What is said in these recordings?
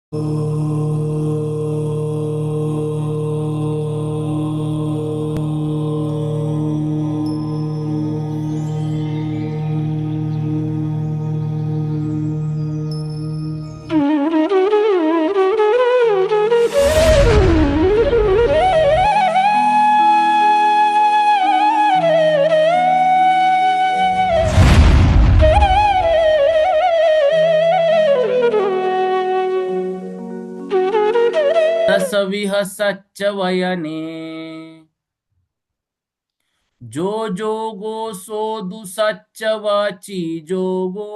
दसविह सच्च वयने जो जोगो सोदु सच्च वची जोगो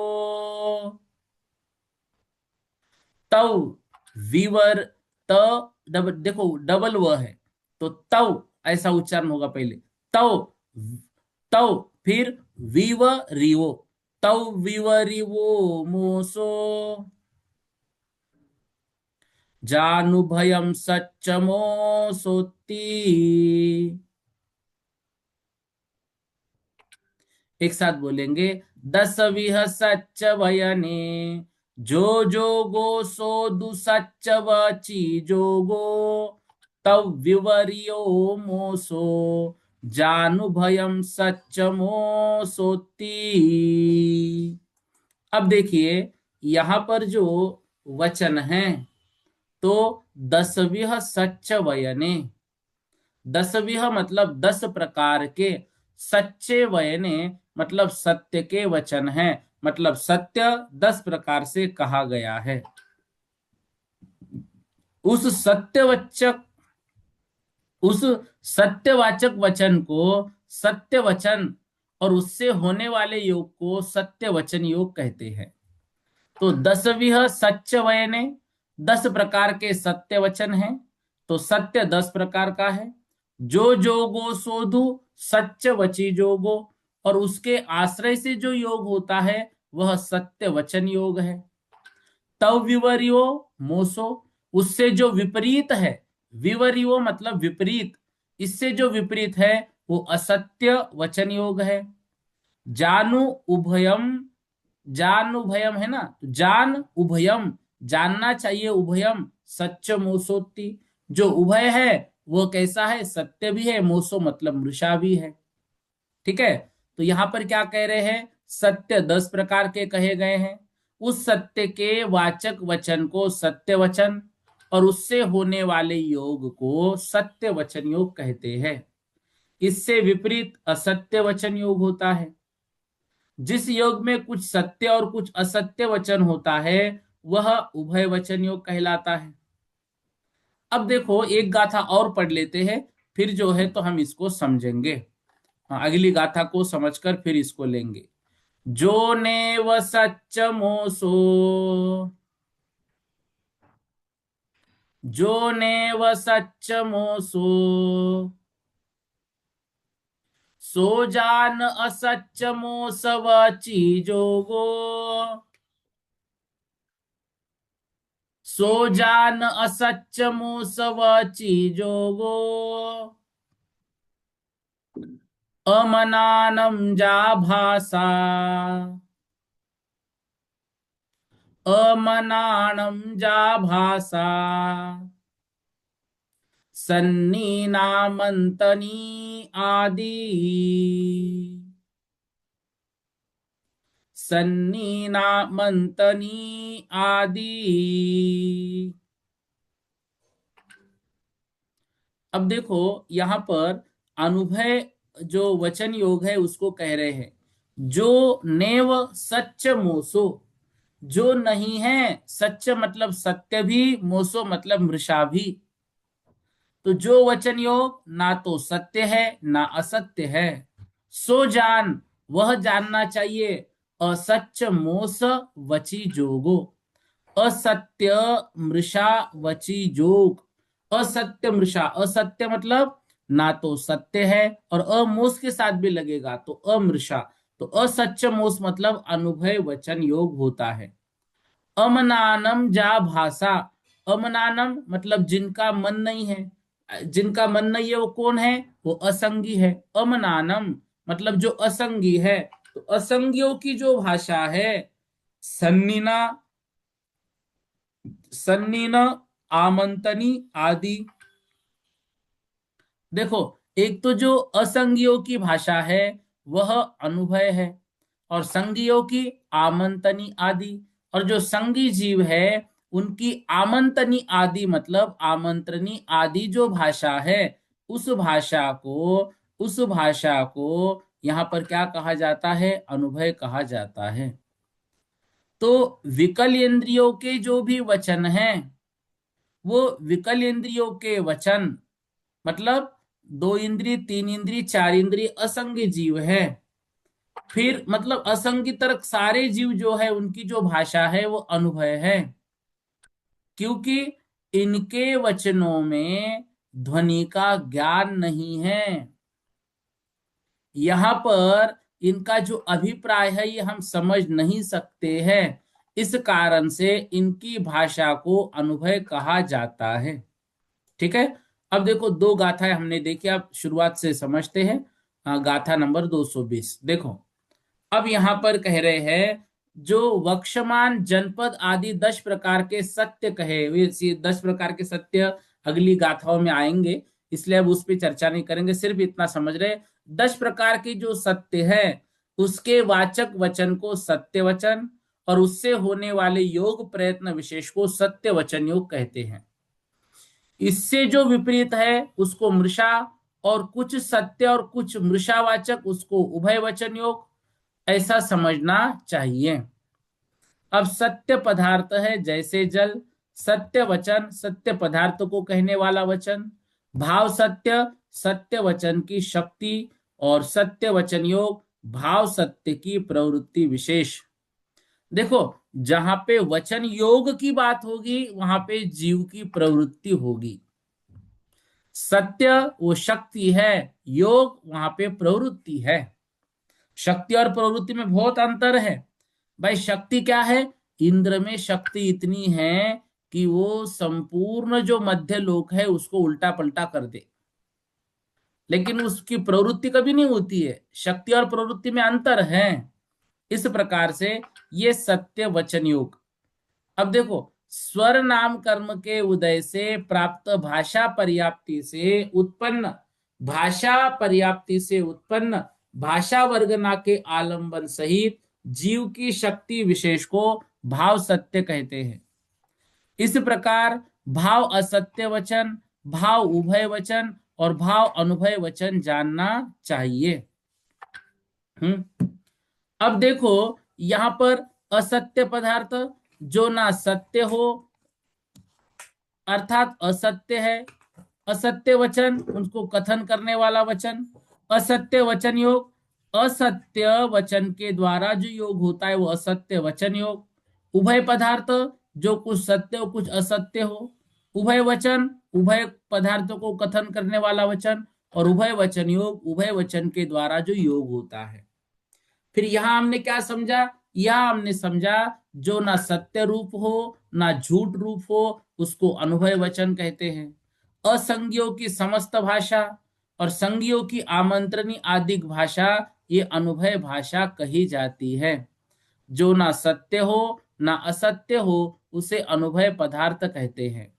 तव विवर त देखो डबल व है तो तव ऐसा उच्चारण होगा पहले। तव तव फिर विव रिवो तव विव रिवो मोसो जानुभयम सच्चमो सोती। एक साथ बोलेंगे। दस विह सच्च वयने जो जोगो सोदु सच्च वची जोगो तव विवरियो मोसो जानुभयम सच्चमो सोती। अब देखिए यहां पर जो वचन है तो दसविह सच्च वयने। दसविह मतलब 10 प्रकार के, सच्चे वयने मतलब सत्य के वचन है, मतलब सत्य 10 प्रकार से कहा गया है। उस सत्यवचक उस सत्यवाचक वचन को सत्य वचन और उससे होने वाले योग को सत्य वचन योग कहते हैं। तो दसविह सच्च वयने 10 प्रकार के सत्य वचन हैं। तो सत्य 10 प्रकार का है। जो जोगो सोधु सच्च वची जोगो, और उसके आश्रय से जो योग होता है वह सत्य वचन योग है। तव विवरियो मोसो, उससे जो विपरीत है, विवरियो मतलब विपरीत, इससे जो विपरीत है वो असत्य वचन योग है। जानु उभयम, जान उभयम है ना, तो जान उभयम जानना चाहिए, उभयम सच्च मोसोत्ति, जो उभय है वो कैसा है, सत्य भी है, मोसो मतलब मृषा भी है। ठीक है। तो यहां पर क्या कह रहे हैं, सत्य 10 प्रकार के कहे गए हैं। उस सत्य के वाचक वचन को सत्य वचन और उससे होने वाले योग को सत्य वचन योग कहते हैं। इससे विपरीत असत्य वचन योग होता है। जिस योग में कुछ सत्य और कुछ असत्य वचन होता है वह उभय वचन योग कहलाता है। अब देखो एक गाथा और पढ़ लेते हैं, फिर जो है तो हम इसको समझेंगे। हाँ, अगली गाथा को समझकर फिर इसको लेंगे। जो नेव सच्च मोसो, जो नेव सच्च मोसो सो जान असच्च मोस वची जोगो, सो जान असच्च मोस वची जोगो अमनानम जा भाषा, अमनानम जा भाषा सन्नी नामंतनी आदि, सन्नी नामंतनी आदि। अब देखो यहां पर अनुभय जो वचन योग है उसको कह रहे हैं। जो नेव सच्च मोसो, जो नहीं है, सच्च मतलब सत्य भी, मोसो मतलब मृषा भी। तो जो वचन योग ना तो सत्य है ना असत्य है। सो जान वह जानना चाहिए, असच्च मोस वची जोगो, असत्य मृषा वची जोग। असत्य मृषा, असत्य मतलब ना तो सत्य है, और अमोस के साथ भी लगेगा तो अमृषा। तो असच्च मोस मतलब अनुभय वचन योग होता है। अमनानम जा भाषा, अमनानम मतलब जिनका मन नहीं है, जिनका मन नहीं है वो कौन है, वो असंगी है। अमनानम मतलब जो असंगी है, तो असंगियों की जो भाषा है, सन्निना, सन्निन, आमंतनी आदि। देखो, एक तो जो असंज्ञेयों की भाषा है वह अनुभय है, और संज्ञेयों की आमंतनी आदि। और जो संज्ञी जीव है उनकी आमंतनी आदि मतलब आमंत्रणी आदि जो भाषा है, उस भाषा को उस भाषा को यहाँ पर क्या कहा जाता है? अनुभय कहा जाता है। तो विकल इंद्रियों के जो भी वचन हैं, वो विकल इंद्रियों के वचन मतलब दो इंद्रिय, तीन इंद्रिय, चार इंद्रिय असंज्ञ जीव है। फिर मतलब असंज्ञ तक सारे जीव जो है उनकी जो भाषा है वो अनुभय है, क्योंकि इनके वचनों में ध्वनि का ज्ञान नहीं है। यहाँ पर इनका जो अभिप्राय है ये हम समझ नहीं सकते हैं, इस कारण से इनकी भाषा को अनुभय कहा जाता है। ठीक है। अब देखो, दो गाथाएं हमने देखी, अब शुरुआत से समझते हैं। गाथा नंबर 220 देखो। अब यहां पर कह रहे हैं, जो वक्षमान जनपद आदि 10 प्रकार के सत्य कहे, वे 10 प्रकार के सत्य अगली गाथाओं में आएंगे, इसलिए अब उस पर चर्चा नहीं करेंगे, सिर्फ इतना समझ रहे। 10 प्रकार की जो सत्य है उसके वाचक वचन को सत्य वचन, और उससे होने वाले योग प्रयत्न विशेष को सत्य वचन योग कहते हैं। इससे जो विपरीत है उसको मृषा, और कुछ सत्य और कुछ मृषावाचक उसको उभय वचन योग, ऐसा समझना चाहिए। अब सत्य पदार्थ है जैसे जल, सत्य वचन सत्य पदार्थ को कहने वाला वचन, भाव सत्य सत्य वचन की शक्ति, और सत्य वचन योग भाव सत्य की प्रवृत्ति विशेष। देखो, जहां पे वचन योग की बात होगी वहां पे जीव की प्रवृत्ति होगी। सत्य वो शक्ति है, योग वहां पे प्रवृत्ति है। शक्ति और प्रवृत्ति में बहुत अंतर है। भाई, शक्ति क्या है? इंद्र में शक्ति इतनी है कि वो संपूर्ण जो मध्य लोक है उसको उल्टा पलटा कर दे, लेकिन उसकी प्रवृत्ति कभी नहीं होती है। शक्ति और प्रवृत्ति में अंतर है। इस प्रकार से ये सत्य वचन योग। अब देखो, स्वर नाम कर्म के उदय से प्राप्त भाषा पर्याप्ति से उत्पन्न भाषा वर्गना के आलंबन सहित जीव की शक्ति विशेष को भाव सत्य कहते हैं। इस प्रकार भाव असत्य वचन, भाव उभय वचन और भाव अनुभय वचन जानना चाहिए। अब देखो, यहां पर असत्य पदार्थ जो ना सत्य हो, अर्थात असत्य है। असत्य वचन उनको कथन करने वाला वचन, असत्य वचन योग। असत्य वचन के द्वारा जो योग होता है वो असत्य वचन योग। उभय पदार्थ जो कुछ सत्य हो कुछ असत्य हो। उभय वचन उभय पदार्थों को कथन करने वाला वचन, और उभय वचन योग उभय वचन के द्वारा जो योग होता है। फिर यहां हमने क्या समझा? यहां हमने समझा जो ना सत्य रूप हो ना झूठ रूप हो उसको अनुभय वचन कहते हैं। असंज्ञों की समस्त भाषा और संज्ञों की आमंत्रणी आदि भाषा ये अनुभय भाषा कही जाती है। जो ना सत्य हो ना असत्य हो उसे अनुभय पदार्थ कहते हैं।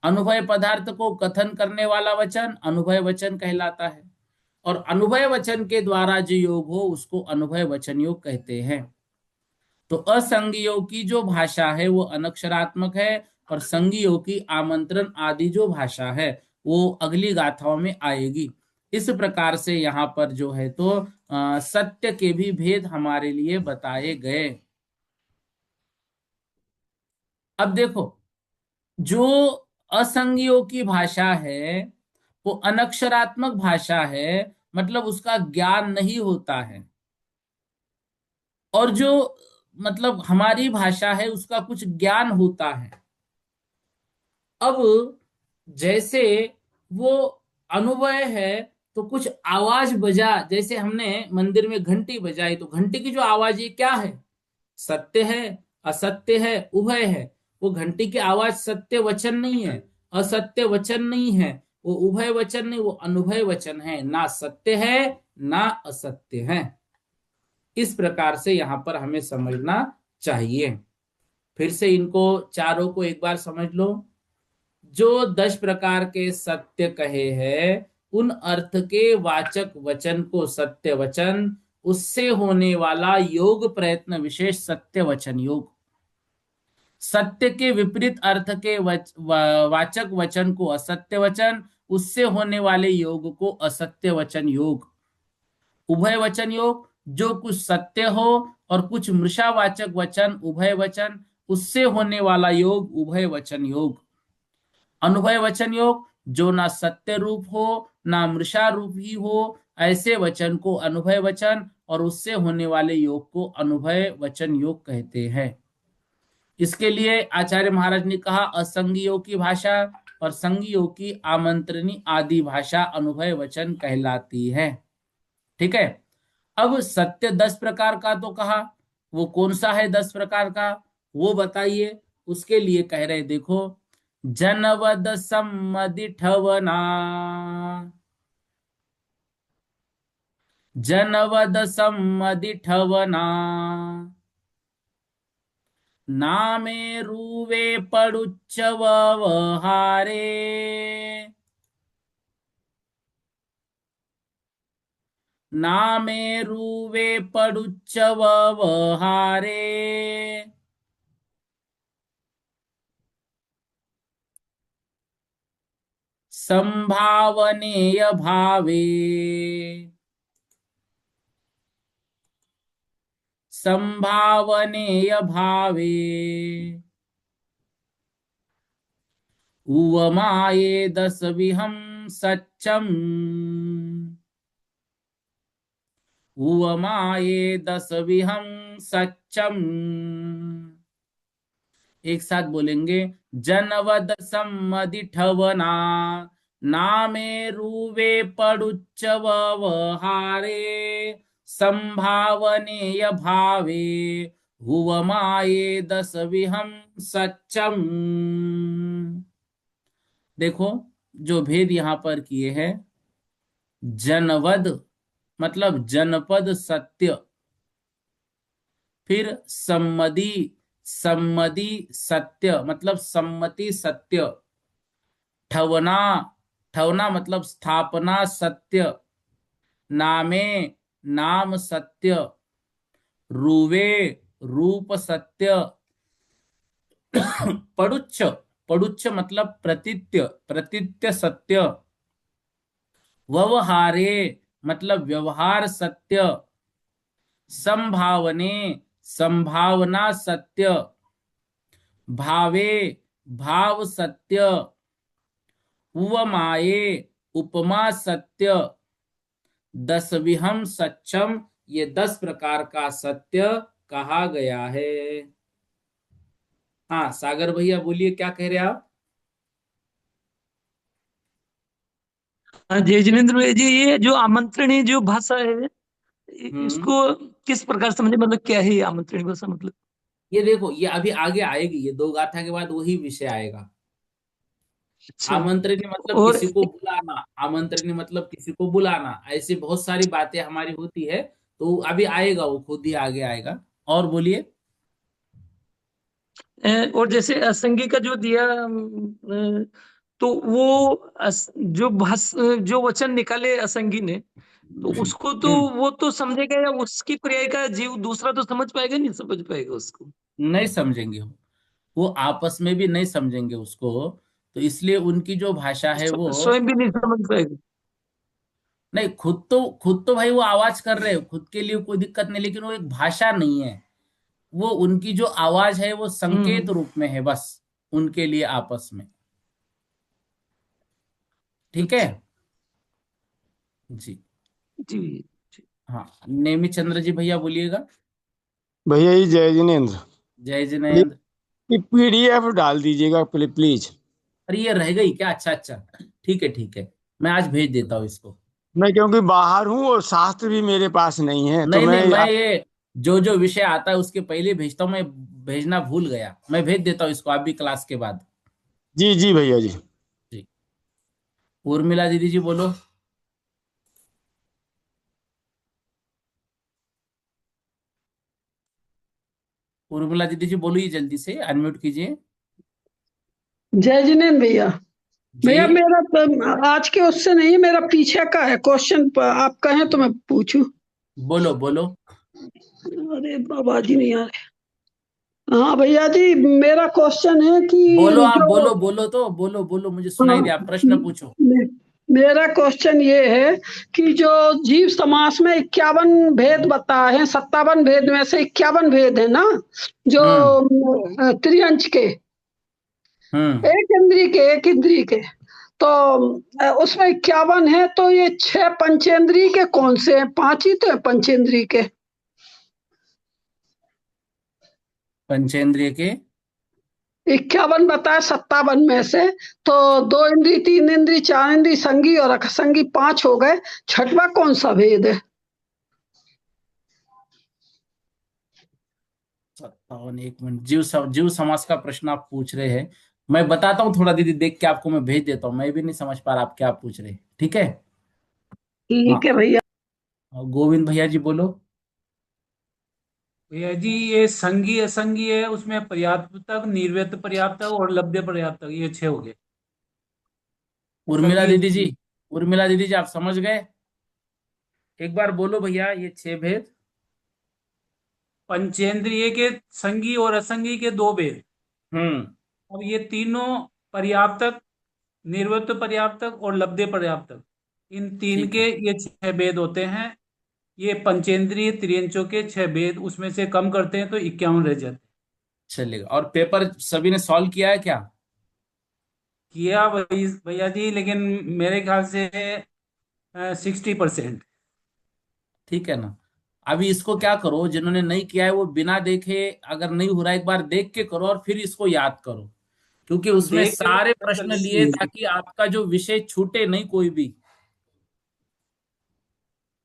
अनुभय पदार्थ को कथन करने वाला वचन अनुभय वचन कहलाता है, और अनुभय वचन के द्वारा जो योग हो उसको अनुभय वचन योग कहते हैं। तो असंज्ञेयों की जो भाषा है वो अनक्षरात्मक है, और संज्ञेयों की आमंत्रण आदि जो भाषा है वो अगली गाथाओं में आएगी। इस प्रकार से यहाँ पर जो है तो सत्य के भी भेद हमारे लिए बताए गए। अब देखो, जो असंज्ञेयों की भाषा है वो अनक्षरात्मक भाषा है, मतलब उसका ज्ञान नहीं होता है। और जो मतलब हमारी भाषा है उसका कुछ ज्ञान होता है। अब जैसे वो अनुभव है, तो कुछ आवाज बजा, जैसे हमने मंदिर में घंटी बजाई तो घंटी की जो आवाज ये क्या है? सत्य है, असत्य है, उभय है। वो घंटी की आवाज सत्य वचन नहीं है, असत्य वचन नहीं है, वो उभय वचन नहीं, वो अनुभय वचन है। ना सत्य है ना असत्य है। इस प्रकार से यहां पर हमें समझना चाहिए। फिर से इनको चारों को एक बार समझ लो। जो 10 प्रकार के सत्य कहे हैं, उन अर्थ के वाचक वचन को सत्य वचन, उससे होने वाला योग प्रयत्न विशेष सत्य वचन योग। सत्य के विपरीत अर्थ के वाचक वचन को असत्य वचन, उससे होने वाले योग को असत्य वचन योग। उभय वचन योग, जो कुछ सत्य हो और कुछ मृषावाचक वचन उभय वचन, उससे होने वाला योग उभय वचन योग। अनुभय वचन योग, जो ना सत्य रूप हो ना मृषा रूप ही हो, ऐसे वचन को अनुभय वचन और उससे होने वाले योग को अनुभय वचन योग कहते हैं। इसके लिए आचार्य महाराज ने कहा असंगियों की भाषा और संगियों की आमंत्रणी आदि भाषा अनुभय वचन कहलाती है। ठीक है। अब सत्य 10 प्रकार का तो कहा, वो कौन सा है 10 प्रकार का, वो बताइए। उसके लिए कह रहे देखो, जनवद सम्मति ठवना, जनवद सम्मति ठवना, नामे रूवे पड़ुच्च व्यवहारे, नामे रूवे पड़ुच्च व्यवहारे, संभावनेय भावे, संभावनेय भावे, उवमाये दस विहम सच्चम, उवमाये दस विहम सच्चम। एक साथ बोलेंगे, जनवद सम्मति ठवना, नामे रूवे पड़ुच्च व्यवहारे, संभावनेय भावे, हुवमाये दस विहम सच्चम। देखो, जो भेद यहां पर किए हैं, जनवद मतलब जनपद सत्य, फिर सम्मति, सम्मति सत्य मतलब सम्मति सत्य, ठवना, ठवना मतलब स्थापना सत्य, नामे नाम सत्य, रूवे रूप सत्य, पड़ुच्च, पड़ुच्च मतलब प्रतीत्य, प्रतीत्य सत्य, व्यवहारे मतलब व्यवहार सत्य, संभावने संभावना सत्य, भावे भाव सत्य, उपमाये उपमा सत्य, दसविहम सच्चम, ये 10 प्रकार का सत्य कहा गया है। हाँ सागर भैया बोलिए, क्या कह रहे हैं आप? हाँ, जय जिनेन्द्र भाई जी, ये जो आमंत्रणीय जो भाषा है, हम्म। इसको किस प्रकार समझे, मतलब क्या है ये आमंत्रणीय भाषा मतलब? ये देखो, ये अभी आगे आएगी, ये दो गाथा के बाद वही विषय आएगा। अच्छा। आमंत्रण मतलब और किसी को बुलाना, आमंत्रण मतलब किसी को बुलाना, ऐसी बहुत सारी बातें हमारी होती है। तो अभी आएगा, वो खुद ही आगे आएगा। और बोलिए। और जैसे असंगी का जो दिया, तो वो जो वचन निकाले असंगी ने, तो उसको तो हम्म। वो तो समझेगा, या उसकी पर्याय का जीव दूसरा तो समझ पाएगा, नहीं समझ पाएगा उसको? नहीं समझेंगे वो आपस में भी नहीं समझेंगे उसको। तो इसलिए उनकी जो भाषा है वो, स्वयं भी नहीं समझ पाएगा। नहीं, खुद तो भाई वो आवाज कर रहे हो, खुद के लिए कोई दिक्कत नहीं, लेकिन वो एक भाषा नहीं है। वो उनकी जो आवाज है वो संकेत हम्म। रूप में है बस, उनके लिए आपस में। ठीक है। अच्छा। जी। जी जी। हाँ, नेमी चंद्र जी भैया बोलिएगा। भैया जी जय जिनेन्द्र। जय प्लीज जिनेन्द्र। पीडीएफ डाल दीजिएगा प्लीज। अरे ये रह गई क्या? अच्छा अच्छा, ठीक है ठीक है, मैं आज भेज देता हूँ इसको। मैं क्योंकि बाहर हूँ और शास्त्र भी मेरे पास नहीं है, तो नहीं नहीं, मैं मैं ये जो जो विषय आता है उसके पहले भेजता हूँ, मैं भेजना भूल गया, मैं भेज देता हूँ इसको आप भी क्लास के बाद। जी जी भैया जी। जी। उर्मिला दीदी जी बोलो। उर्मिला दीदी जी बोलिए, जल्दी से अनम्यूट कीजिए। जय जिनेन्द्र भैया। जी भैया मेरा आज के उससे नहीं, मेरा पीछे का है क्वेश्चन। आप कहें तो मैं पूछूं? बोलो बोलो। अरे बाबा जी नहीं आ रहे। हाँ भैया जी, मेरा क्वेश्चन है बोलो, कि आप जो बोलो, बोलो तो बोलो, बोलो, मुझे सुनाई हाँ, दे, आप प्रश्न पूछो। मेरा क्वेश्चन ये है कि जो जीव समास में 51 भेद बताए हैं, 57 भेद में से 51 भेद है ना, जो हम्म त्रिअंश के, हम्म एक इंद्री के, एक इंद्री के, तो उसमें 51 है, तो ये 6 पंचेंद्री के कौन से हैं? 5 ही तो है पंचेंद्री के। पंचेंद्रिय के 51 बताए 57 में से, तो 2 इंद्री, 3 इंद्री, 4 इंद्री, संगी और अकसंगी 5 हो गए। छठवां कौन सा भेद है? 57, एक मिनट, जीव समास का प्रश्न आप पूछ रहे हैं। मैं बताता हूँ थोड़ा दीदी, देख के आपको मैं भेज देता हूँ, मैं भी नहीं समझ पा रहा आप क्या पूछ रहे हैं, ठीक है। ठीक हाँ, है भैया। गोविंद भैया जी बोलो। भैया जी, ये संगी असंगी है, उसमें पर्याप्तक, निर्व्यत पर्याप्तक और लब्ध पर्याप्तक, ये 6 हो गए। उर्मिला संगी दीदी जी, असंगी। उर्मिला दीदी जी आप समझ गए? एक बार बोलो भैया, ये 6 भेद। पंचेंद्रिय के संगी और असंगी के 2 भेद। हम्म अब ये तीनों पर्याप्तक, निर्वृत्त पर्याप्तक और लब्धे पर्याप्तक, इन तीन ठीक के है, ये 6 भेद होते हैं। ये पंचेंद्रिय त्रियंचों के 6 भेद, उसमें से कम करते हैं तो 51 रह जाते हैं। चलेगा। और पेपर सभी ने सॉल्व किया है क्या? किया भैया जी, लेकिन मेरे ख्याल से 60%। ठीक है ना। अभी इसको क्या करो, जिन्होंने नहीं किया है वो बिना देखे, अगर नहीं हो रहा एक बार देख के करो और फिर इसको याद करो, क्योंकि हाँ, उसमें देख के सारे कर प्रश्न लिए लेंगे। ताकि आपका जो विषय छूटे नहीं कोई भी।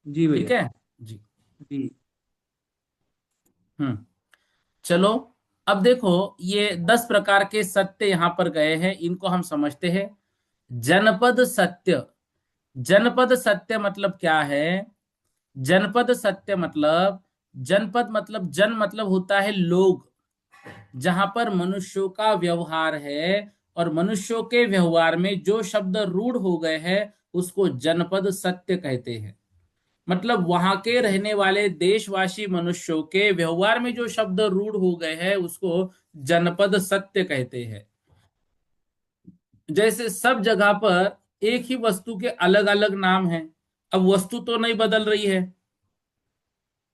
जी ठीक भैया। है जी। जी। हम्म चलो, अब देखो, ये 10 प्रकार के सत्य यहां पर गए हैं, इनको हम समझते हैं। जनपद सत्य। जनपद सत्य मतलब क्या है? जनपद सत्य मतलब, जनपद मतलब, जन मतलब होता है लोग, जहां पर मनुष्यों का व्यवहार है, और मनुष्यों के व्यवहार में जो शब्द रूढ़ हो गए हैं उसको जनपद सत्य कहते हैं। मतलब वहां के रहने वाले देशवासी मनुष्यों के व्यवहार में जो शब्द रूढ़ हो गए हैं उसको जनपद सत्य कहते हैं। जैसे सब जगह पर एक ही वस्तु के अलग अलग नाम हैं। अब वस्तु तो नहीं बदल रही है,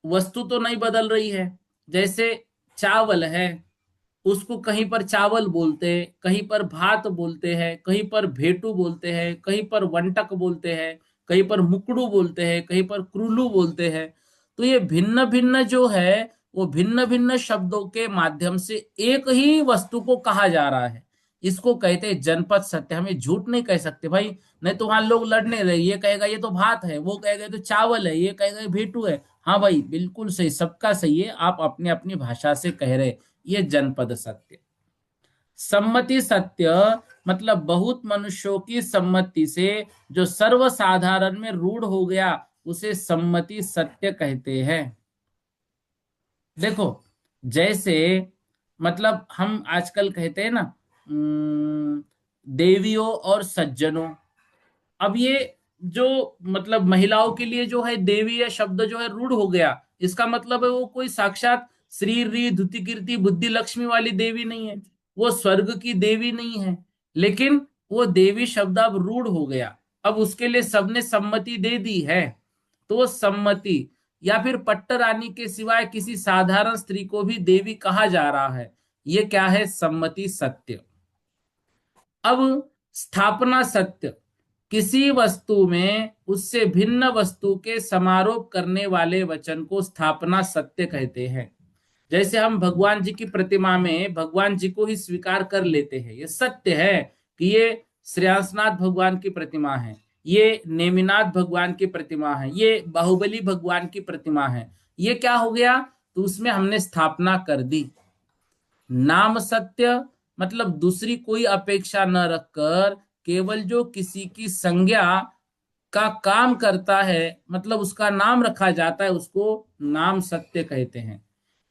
वस्तु तो नहीं बदल रही है। जैसे चावल है, उसको कहीं पर चावल बोलते हैं, कहीं पर भात बोलते हैं, कहीं पर भेटू बोलते हैं, कहीं पर वंटक बोलते हैं, कहीं पर मुकड़ू बोलते हैं, कहीं पर क्रुलू बोलते हैं। तो ये भिन्न भिन्न जो है, वो भिन्न भिन्न शब्दों के माध्यम से एक ही वस्तु को कहा जा रहा है। इसको कहते हैं जनपद सत्य। हमें झूठ नहीं कह सकते भाई, नहीं तो वहां लोग लड़ने रहे, ये कहेगा ये तो भात है, वो कहेगा ये तो चावल है, ये कहेगा ये भेटू है। हाँ भाई, बिल्कुल सही, सबका सही है, आप अपनी अपनी भाषा से कह रहे। ये जनपद सत्य। सम्मति सत्य मतलब बहुत मनुष्यों की सम्मति से जो सर्वसाधारण में रूढ़ हो गया, उसे सम्मति सत्य कहते हैं। देखो, जैसे मतलब हम आजकल कहते हैं ना, देवियों और सज्जनों। अब ये जो मतलब महिलाओं के लिए जो है देवी या शब्द जो है रूढ़ हो गया, इसका मतलब है वो कोई साक्षात श्री री धुति कीर्ति बुद्धि लक्ष्मी वाली देवी नहीं है, वो स्वर्ग की देवी नहीं है, लेकिन वो देवी शब्द अब रूढ़ हो गया। अब उसके लिए सबने सम्मति दे दी है, तो वो सम्मति, या फिर पट्टरानी के सिवाय किसी साधारण स्त्री को भी देवी कहा जा रहा है। ये क्या है? सम्मति सत्य। अब स्थापना सत्य, किसी वस्तु में उससे भिन्न वस्तु के समारोप करने वाले वचन को स्थापना सत्य कहते हैं। जैसे हम भगवान जी की प्रतिमा में भगवान जी को ही स्वीकार कर लेते हैं, ये सत्य है कि ये श्रेयांसनाथ भगवान की प्रतिमा है, ये नेमिनाथ भगवान की प्रतिमा है, ये बाहुबली भगवान की प्रतिमा है। ये क्या हो गया? तो उसमें हमने स्थापना कर दी। नाम सत्य मतलब दूसरी कोई अपेक्षा न रखकर केवल जो किसी की संज्ञा का काम करता है, मतलब उसका नाम रखा जाता है, उसको नाम सत्य कहते हैं।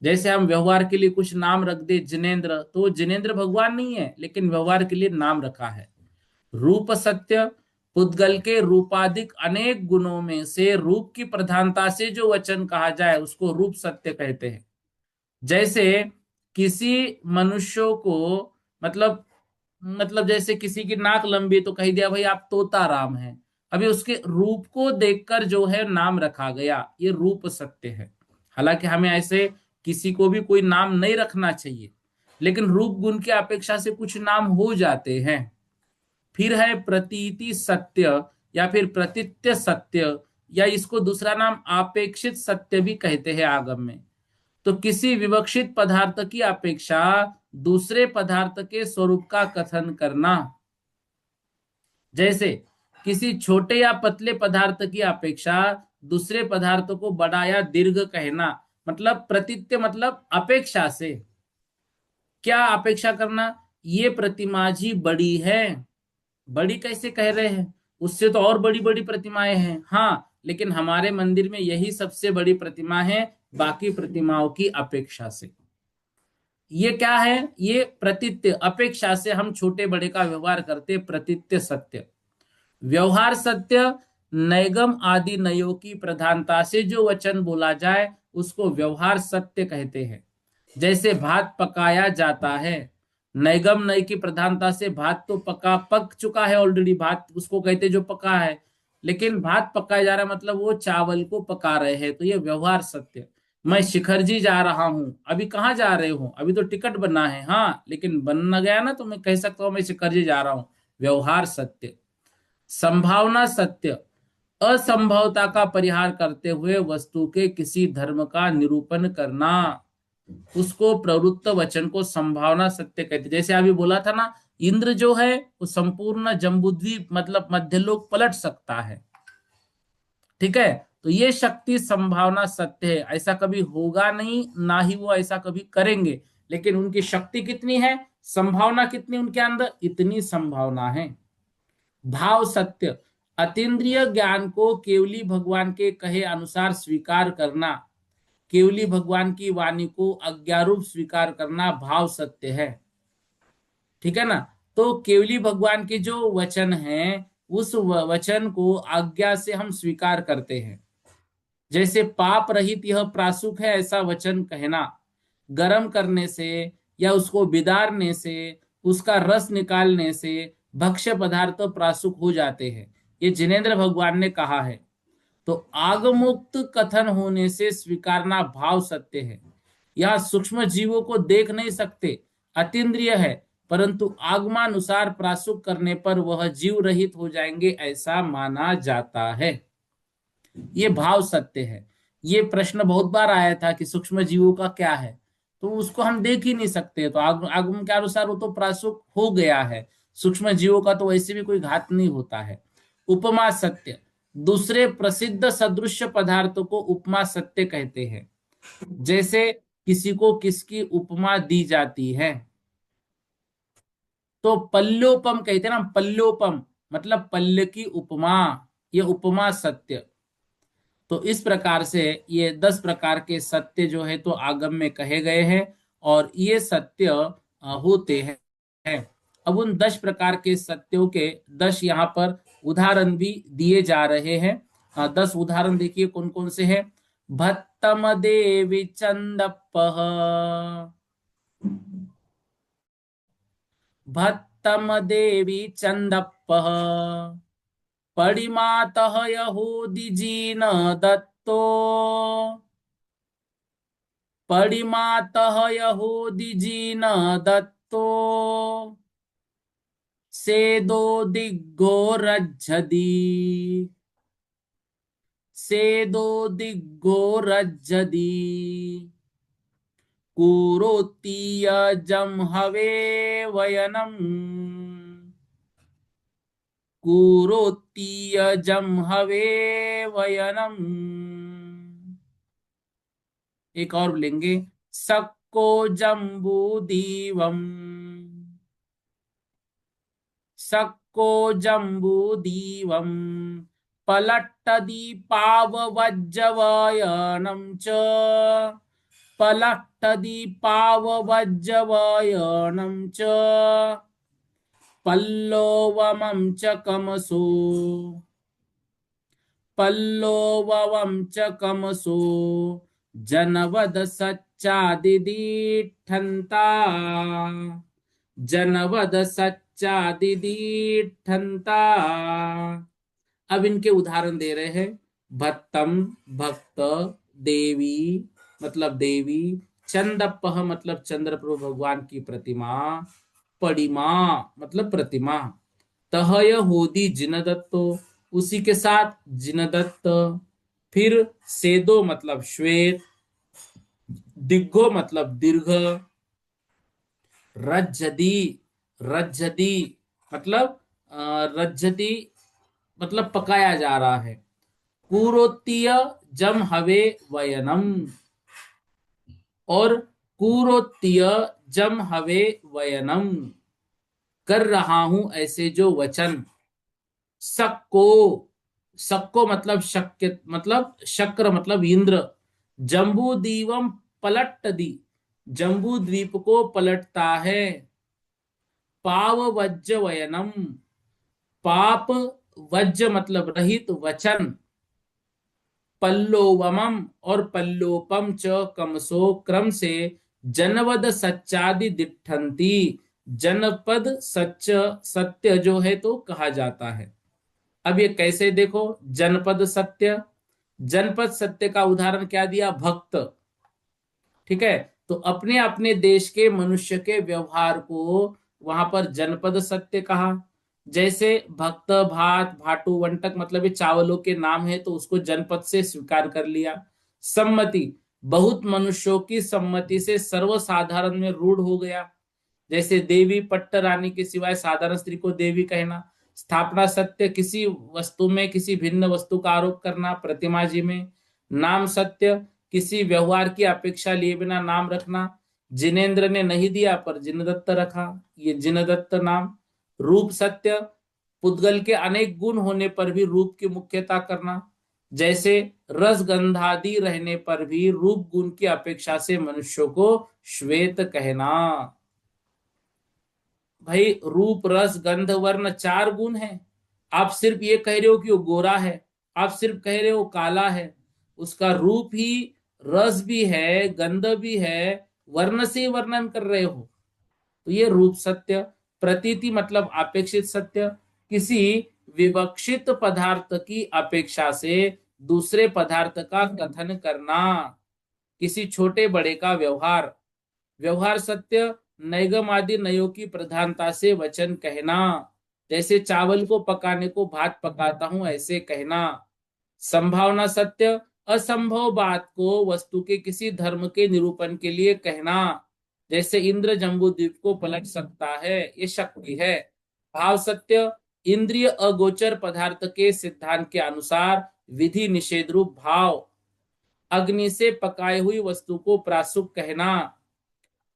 जैसे हम व्यवहार के लिए कुछ नाम रख दे जिनेंद्र, तो वो जिनेंद्र भगवान नहीं है, लेकिन व्यवहार के लिए नाम रखा है। रूप सत्य, पुद्गल के रूपाधिक अनेक गुणों में से रूप की प्रधानता से जो वचन कहा जाए उसको रूप सत्य कहते हैं। जैसे किसी मनुष्य को, मतलब जैसे किसी की नाक लंबी तो कह दिया भाई आप तोता राम हैं। अभी उसके रूप को देखकर जो है नाम रखा गया, ये रूप सत्य है। हालांकि हमें ऐसे किसी को भी कोई नाम नहीं रखना चाहिए, लेकिन रूप गुण की अपेक्षा से कुछ नाम हो जाते हैं। फिर है प्रतीति सत्य या फिर प्रतीत्य सत्य, या इसको दूसरा नाम आपेक्षित सत्य भी कहते हैं आगम में। तो किसी विवक्षित पदार्थ की अपेक्षा दूसरे पदार्थ के स्वरूप का कथन करना। जैसे किसी छोटे या पतले पदार्थ की अपेक्षा दूसरे पदार्थ को बड़ा या दीर्घ कहना, मतलब प्रतीत्य मतलब अपेक्षा से। क्या अपेक्षा करना? ये प्रतिमा जी बड़ी है। बड़ी कैसे कह रहे हैं? उससे तो और बड़ी बड़ी प्रतिमाएं हैं। हाँ, लेकिन हमारे मंदिर में यही सबसे बड़ी प्रतिमा है बाकी प्रतिमाओं की अपेक्षा से। ये क्या है? ये प्रतीत्य, अपेक्षा से हम छोटे बड़े का व्यवहार करते, प्रतीत्य सत्य। व्यवहार सत्य, नैगम आदि नयों की प्रधानता से जो वचन बोला जाए उसको व्यवहार सत्य कहते हैं। जैसे भात पकाया जाता है, नैगम नय की प्रधानता से भात तो पक चुका है ऑलरेडी, भात उसको कहते जो पका है, लेकिन भात पकाया जा रहा है मतलब वो चावल को पका रहे हैं, तो ये व्यवहार सत्य। मैं शिखर जी जा रहा हूं, अभी कहाँ जा रहे हो? अभी तो टिकट बना है, हाँ लेकिन बन न गया ना, तो मैं कह सकता हूं मैं शिखर जी जा रहा हूं, व्यवहार सत्य। संभावना सत्य, असंभवता का परिहार करते हुए वस्तु के किसी धर्म का निरूपण करना, उसको प्रवृत्त वचन को संभावना सत्य कहते। जैसे अभी बोला था ना, इंद्र जो है वो संपूर्ण जम्बूद्वीप मतलब मध्यलोक पलट सकता है, ठीक है? तो ये शक्ति संभावना सत्य है। ऐसा कभी होगा नहीं, ना ही वो ऐसा कभी करेंगे, लेकिन उनकी शक्ति कितनी है, संभावना कितनी उनके अंदर, इतनी संभावना है। भाव सत्य, अतीन्द्रिय ज्ञान को केवली भगवान के कहे अनुसार स्वीकार करना, केवली भगवान की वाणी को अज्ञारूप स्वीकार करना भाव सत्य है, ठीक है ना? तो केवली भगवान के जो वचन हैं उस वचन को आज्ञा से हम स्वीकार करते हैं। जैसे पाप रहित यह प्रासुक है, ऐसा वचन कहना, गर्म करने से या उसको बिदारने से, उसका रस निकालने से भक्ष्य पदार्थ प्रासुक हो जाते हैं, ये जिनेंद्र भगवान ने कहा है। तो आगमुक्त कथन होने से स्वीकारना भाव सत्य है। यह सूक्ष्म जीवों को देख नहीं सकते, अतीन्द्रिय है, परंतु आगमानुसार प्रासुक करने पर वह जीव रहित हो जाएंगे, ऐसा माना जाता है। ये भाव सत्य है। ये प्रश्न बहुत बार आया था कि सूक्ष्म जीवों का क्या है, तो उसको हम देख ही नहीं सकते, तो आगम के अनुसार वो तो प्रासुक हो गया है। सूक्ष्म जीवों का तो वैसे भी कोई घात नहीं होता है। उपमा सत्य, दूसरे प्रसिद्ध सदृश्य पदार्थों को उपमा सत्य कहते हैं। जैसे किसी को किसकी उपमा दी जाती है, तो पल्योपम कहते हैं ना, पल्योपम मतलब पल्य की उपमा, ये उपमा सत्य। तो इस प्रकार से ये 10 प्रकार के सत्य जो है तो आगम में कहे गए हैं, और ये सत्य होते हैं। अब उन 10 प्रकार के सत्यों के 10 यहाँ पर उदाहरण भी दिए जा रहे हैं। 10 उदाहरण देखिए कौन कौन से हैं। भत्तम देवी चंदप्पः, भत्तम देवी चंदप्पः, परिमातः यहूदिजीन दत्तो, परिमातः यहूदिजीन दत्तो, सेदो दिग्गो रज्जदी, सेदो दिग्गो रज्जदी, कुरोतीय जम हवे वयनम, कुरोतीयजं हवे वयनम। एक और लेंगे, सक्को जम्बूदीवम, सक्को जम्बूदीवम, पलट्टदीपाववज्जवयनं च, पलट्टदि पाववज्जवयनं च पल्लोवमं च कमसो पल्लोवमं च कमसो जनवद सच्चादिदीठन्ता जनवद सच्चादिदीठन्ता। अब इनके उदाहरण दे रहे हैं। भत्तम भक्त, देवी मतलब देवी, चंदप्पह मतलब चंद्रप्रभु भगवान की प्रतिमा, पडिमा मतलब प्रतिमा, तहय होदी जिनदत्तो उसी के साथ जिनदत्त, फिर सेदो मतलब श्वेत, दिग्गो मतलब दीर्घ, रज्जदी रज्जदी मतलब रज्जदी मतलब पकाया जा रहा है, कुरोत्तीय जम हवे वयनम और कुरोत्तीय जम हवे वयनम कर रहा हूं ऐसे जो वचन, सक्को सक्को मतलब शक्य मतलब शक्र मतलब इंद्र, जम्बू दीवम पलट दी जम्बू द्वीप को पलटता है, पाव वज्ज वयनम पाप वज्ज मतलब रहित वचन, पल्लोवमम और पल्लोपम च कमसो क्रम से, जनवद सच्चादि दिठंती जनपद सच्च सत्य जो है तो कहा जाता है। अब ये कैसे देखो, जनपद सत्य, जनपद सत्य का उदाहरण क्या दिया, भक्त। ठीक है, तो अपने अपने देश के मनुष्य के व्यवहार को वहां पर जनपद सत्य कहा। जैसे भक्त, भात, भाटू, वंटक मतलब ये चावलों के नाम है तो उसको जनपद से स्वीकार कर लिया। सम्मति, बहुत मनुष्यों की सम्मति से सर्वसाधारण में रूढ़ हो गया। जैसे देवी पट्ट रानी के सिवाय साधारण स्त्री को देवी कहना। स्थापना सत्य, किसी वस्तु में किसी भिन्न वस्तु का आरोप करना, प्रतिमा जी में। नाम सत्य, किसी व्यवहार की अपेक्षा लिए बिना नाम रखना। जिनेन्द्र ने नहीं दिया पर जिनदत्त रखा, ये जिनदत्त नाम। रूप सत्य, पुद्गल के अनेक गुण होने पर भी रूप की मुख्यता करना। जैसे रसगंधादि रहने पर भी रूप गुण की अपेक्षा से मनुष्यों को श्वेत कहना। भाई रूप रस गंध वर्ण 4 गुण हैं, आप सिर्फ ये कह रहे हो कि वो गोरा है, आप सिर्फ कह रहे हो काला है, उसका रूप ही रस भी है, गंध भी है, वर्ण से वर्णन कर रहे हो, तो ये रूप सत्य। प्रतीति मतलब अपेक्षित सत्य, किसी विवक्षित पदार्थ की अपेक्षा से दूसरे पदार्थ का कथन करना, किसी छोटे बड़े का व्यवहार। व्यवहार सत्य, नैगम आदि नयों की प्रधानता से वचन कहना। जैसे चावल को पकाने को भात पकाता हूं ऐसे कहना। संभावना सत्य, असंभव बात को वस्तु के किसी धर्म के निरूपण के लिए कहना। जैसे इंद्र जम्बू द्वीप को पलट सकता है, ये शक्ति है। भाव सत्य, इंद्रिय अगोचर पदार्थ के सिद्धांत के अनुसार विधि निषेध रूप भाव। अग्नि से पकाई हुई वस्तु को प्रासुक कहना।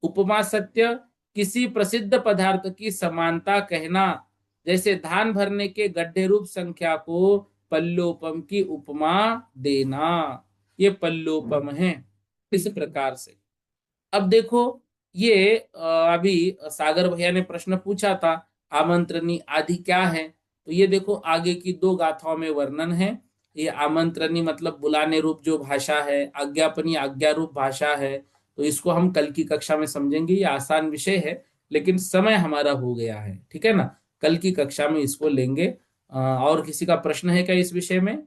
उपमा सत्य, किसी प्रसिद्ध पदार्थ की समानता कहना। जैसे धान भरने के गड्ढे रूप संख्या को पल्लोपम की उपमा देना, ये पल्लोपम है। इस प्रकार से अब देखो, ये अभी सागर भैया ने प्रश्न पूछा था आमंत्रणी आदि क्या है, तो ये देखो आगे की 2 गाथाओं में वर्णन है। ये आमंत्रणी मतलब बुलाने रूप जो भाषा है, आज्ञापनी आज्ञा रूप भाषा है, तो इसको हम कल की कक्षा में समझेंगे। ये आसान विषय है लेकिन समय हमारा हो गया है, ठीक है ना, कल की कक्षा में इसको लेंगे। और किसी का प्रश्न है क्या इस विषय में?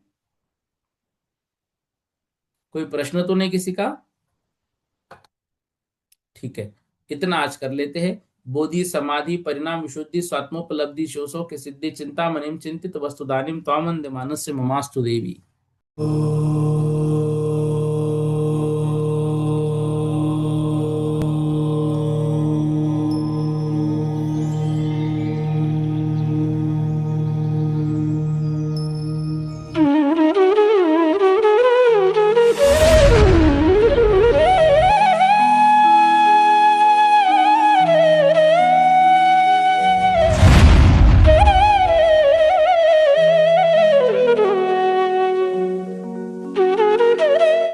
कोई प्रश्न तो नहीं किसी का? ठीक है, इतना आज कर लेते हैं। बोधि समाधि परिणाम विशुद्धि स्वात्मोपलब्धि शोषो के सिद्धि चिंता मनिम चिंतित वस्तुदानिम त्वामंद मानस्य ममास्तु देवी।